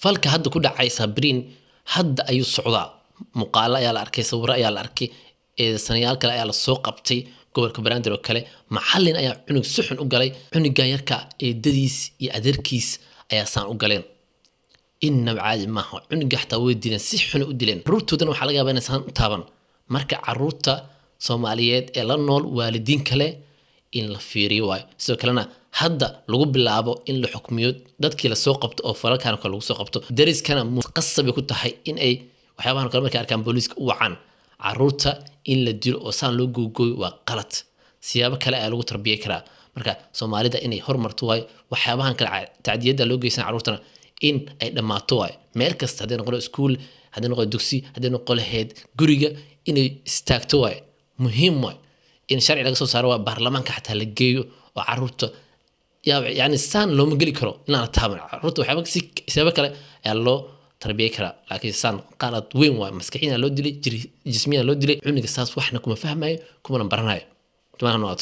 falka hadda ku dhacay Sabriin hadda ayuu socdaa muuqaal ayaa la arkay sawir ayaa la arkay sanayaal kale ayaa la soo qabtay gobolka Banaadir oo kale macallin ayaa cunug si xun u galay cunuga yarka dadiis iyo adeerkiis ayaa saan u galeen inna caadi ma aha cunuga xataa way dileen si xun u dileen carruurtoodan waxa laga yaabaa inay saan u taaban marka carruurta Soomaaliyeed ee la nool waalidiin kale in la fiiriyo way sidoo kalena hadda lagu bilaabo in la xukmiyo dadkii la soo qabto oo falalkan kale lagu soo qabto dariskana qasab ku tahay in ay waxyaabahan kale markay arkaan booliiska u wacan carruurta in la dilo oo saan loo googooyo waa qalad siyaabo kale ayaa lagu tarbiyay karaa marka Soomaalida inay hormarto way waxyaabahan kale tacdiyada loo geysan carruurtana in ay dhamaato way meel kasta hadii noqdo iskuul hadii noqdo dugsi hadii noqdo heed guriga inay istaagto way muhiim way in sharci laga soo saaro waa baarlamaanka xataa la geeyo oo carruurta يعني سان لو مقلي كرو لا نتابع رتو حبك سبب كله لو تربية كرا لكن سان قالت وين مسكحين لو دلي جسميا لو دلي عندك أساس وإحنا كم فهمه كم نبرناه تمام نقط